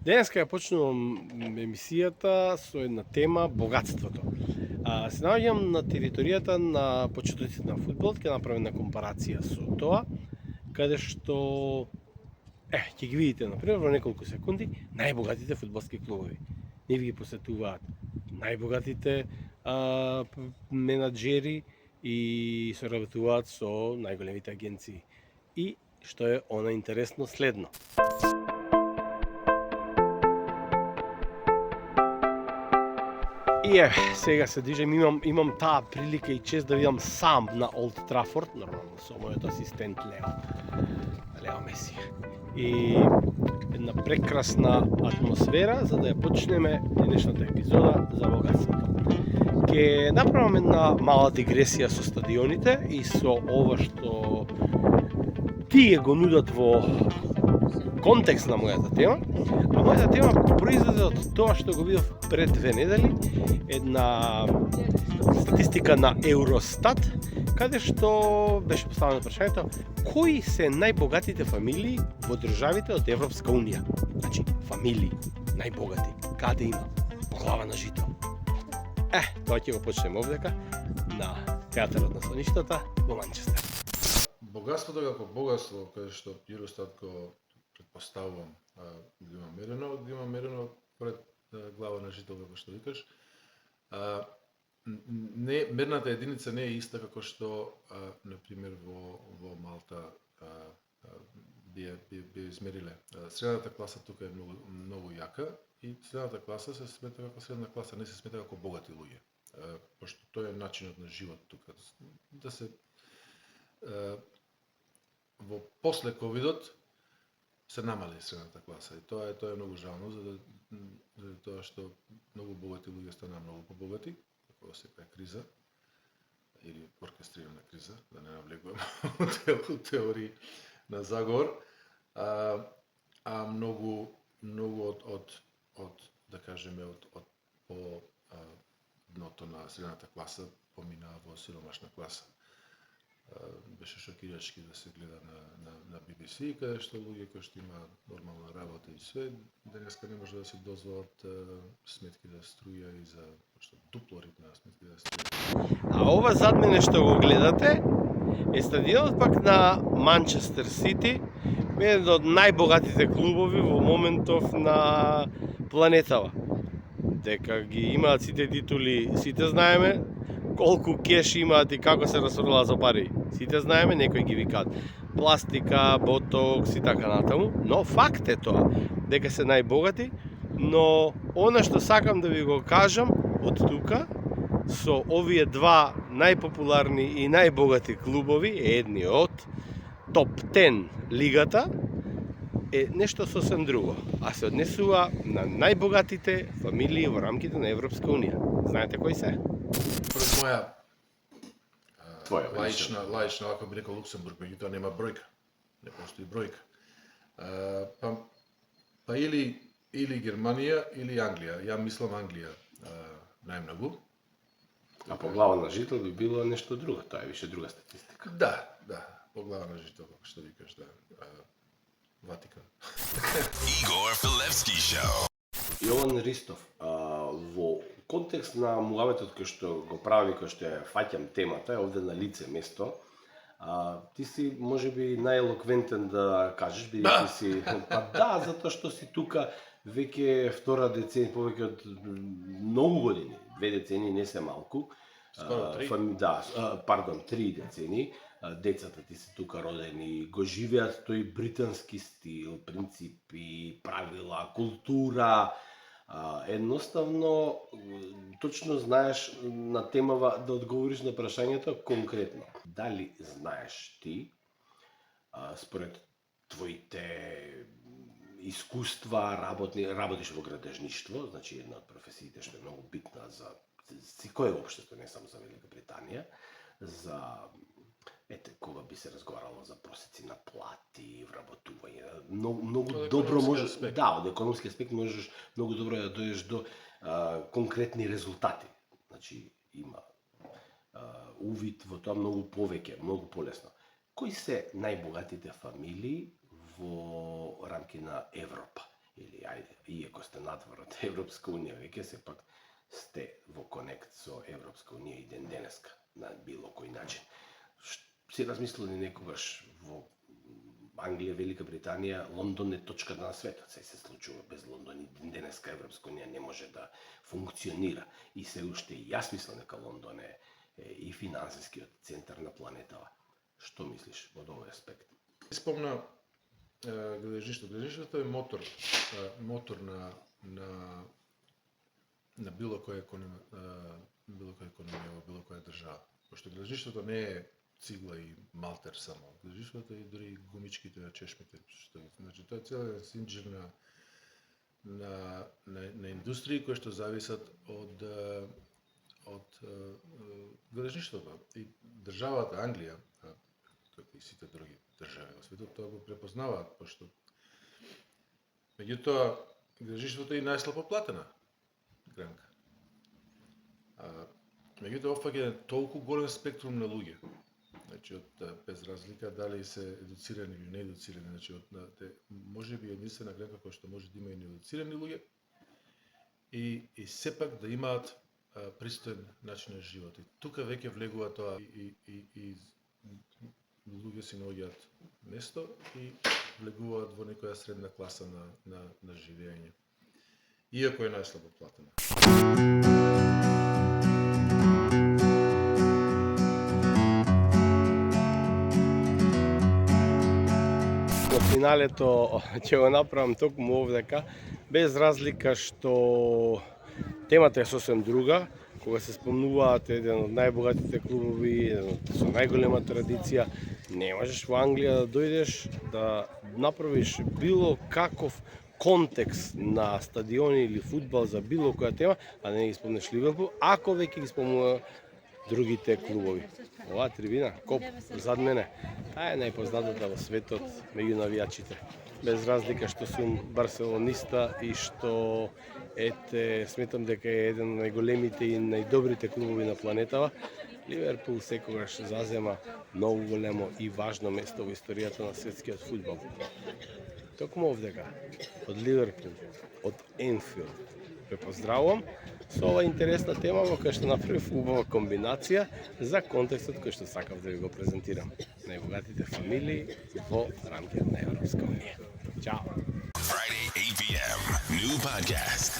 Денеска ја почнувам емисијата со една тема богатството. Се наоѓам на територијата на почетоците на фудбалот, ќе направам една компарација со тоа, каде што ќе ги видите например во неколку секунди најбогатите фудбалски клубови. Не ви ги посетуваат најбогатите менаџери и соработуваат со најголемите агенции. И што е она интересно следно. И сега се движам, имам таа прилика и чест да видам сам на Олд Трафорд, нормално со мојот асистент Лео Меси. И една прекрасна атмосфера за да ја почнеме денешната епизода за богатството. Ке направам една мала дигресија со стадионите и со ова што тие го нудат во контекст на мојата тема, а мојата тема произлезе од тоа што го видов пред 2 недели, една статистика на Евростат, каде што беше поставено прашањето кои се најбогатите фамилии во државите од Европска Унија. Значи, фамилии, најбогати, каде има, по глава на жито. Тоа ќе го почнеме овдека на театарот на соништата во Манчестер. Богатството како богатство, каде што Евростат го предпоставувам, да има мерено пред глава на жител, како што викаш. Мерната единица не е иста како што, например, во Малта би измериле. Средната класа тука е многу јака и средната класа се смета како средна класа, не се смета како богати луѓе. Пошто тој е начинот на живот тука. Да се во после ковидот се намали средната класа и тоа е многу жално за тоа што многу богати луѓе станаа многу побогати, како секоја криза или оркестрирана криза, да не навлегувам во теории на заговор, а многу од да кажеме од по дното на средната класа поминаа во сиромашна класа. Беше шокирачки да се гледа на BBC, каде што луѓе кои што има нормална работа и све, денеска не може да се дозволат сметки за струја и за што дупло ритна сметки за струја. А ова зад мене што го гледате е стадионот пак на Манчестер Сити, еден од најбогатите клубови во моментов на планетава. Дека ги имаат сите титули, сите знаеме, колку кеш имаат и како се расфрлаат за пари. Сите знаеме, некои ги викаат пластика, ботокс и така натаму, но факт е тоа, дека се најбогати, но она што сакам да ви го кажам од тука, со овие два најпопуларни и најбогати клубови, едни од топ 10 лигата, е нешто сосем друго, а се однесува на најбогатите фамилии во рамките на Европска Унија. Знаете кои се? Според моја лаична, ако би рекол Луксембург, меѓутоа нема бројка. Не постои бројка. Па или Германија или Англија. Ја мислам Англија најмногу. А по глава на жител би било нешто друго, тоа е више друга статистика. Да, по глава на жител, како што викаш, да. Ватикан. Igor Filevski Show. Јован Ристов, во контекст на муабетот кој што го прави, кој што ја фаќам темата, е овде на лице место, ти си можеби најелоквентен да кажеш, бидејќи си... Па да, затоа што си тука веќе втора деценија, повеќе од многу години, 2 децении не се малку. Скоро 3. Да, пардон, 3 децении. Децата ти се тука родени, го живеат тој британски стил, принципи, правила, култура. Едноставно, точно знаеш на темава да одговориш на прашањето конкретно. Дали знаеш ти, според твоите искуства, работиш во градежништво, значи една од професиите што е многу битна за секој општество, не само за Велика Британија, за кога би се разговарало за просеци на плати, вработување, многу добро можеш, да, од економски аспект можеш многу добро да дојдеш до конкретни резултати. Значи има увид во тоа многу повеќе, многу полесно. Кои се најбогатите фамилии во рамки на Европа или ајде, иако сте надвор од Европска унија, веќе сепак сте во конект со Европска унија и ден денеска, на било кој начин. Си размислили некогаш во Англија, Велика Британија, Лондон е точката на светот, се случува без Лондон и ден денеска Европска унија не може да функционира. И се уште и јас мислам дека Лондон е и финансискиот центар на планетава. Што мислиш од овој аспект? Спомна градежништво. Градежништвото е мотор на било која економија во било која држава. Пошто градежништвото не е цигла и малтер само. Градежништвото е дури и гумичките на чешмите. Значи тоа е целен синџир на индустрии кои што зависат од градежништвото. И државата Англија, како и сите други држави во светот, тоа го препознаваат, пошто меѓутоа градежништвото е и најслабо платена гранка. Меѓутоа опфаќа толку голем спектрум на луѓе. Значи, без разлика дали се едуцирани или не едуцирани, значи може би единствена гранка која што може да има и неедуцирани луѓе и сепак да имаат пристоен начин на живот. И тука веќе влегува тоа и луѓе си наоѓаат место и влегуваат во некоја средна класа на живење. Иако е најслабо платена. Во финалето ќе го направам токму овдека, без разлика што темата е сосем друга, кога се спомнуваат еден од најбогатите клубови, со најголема традиција, не можеш во Англија да дојдеш да направиш било каков контекст на стадиони или фудбал за било која тема, а не ги спомнеш Ливерпул, ако веќе ги спомнува другите клубови. Оваа трибина, коп зад мене, таа е најпознатата во светот меѓу навијачите. Без разлика што сум барселониста и што сметам дека е еден од најголемите и најдобрите клубови на планетава, Ливерпул секогаш зазема многу големо и важно место во историјата на светскиот фудбал. Токму овдека, од Ливерпул, од Енфилд, ве поздравувам со ова интересна тема во која што направив убава комбинација за контекстот кој што сакав да ви го презентирам. Најбогатите фамилии во рамките на Европска унија. Чао! Friday, 8 p.m. New podcast.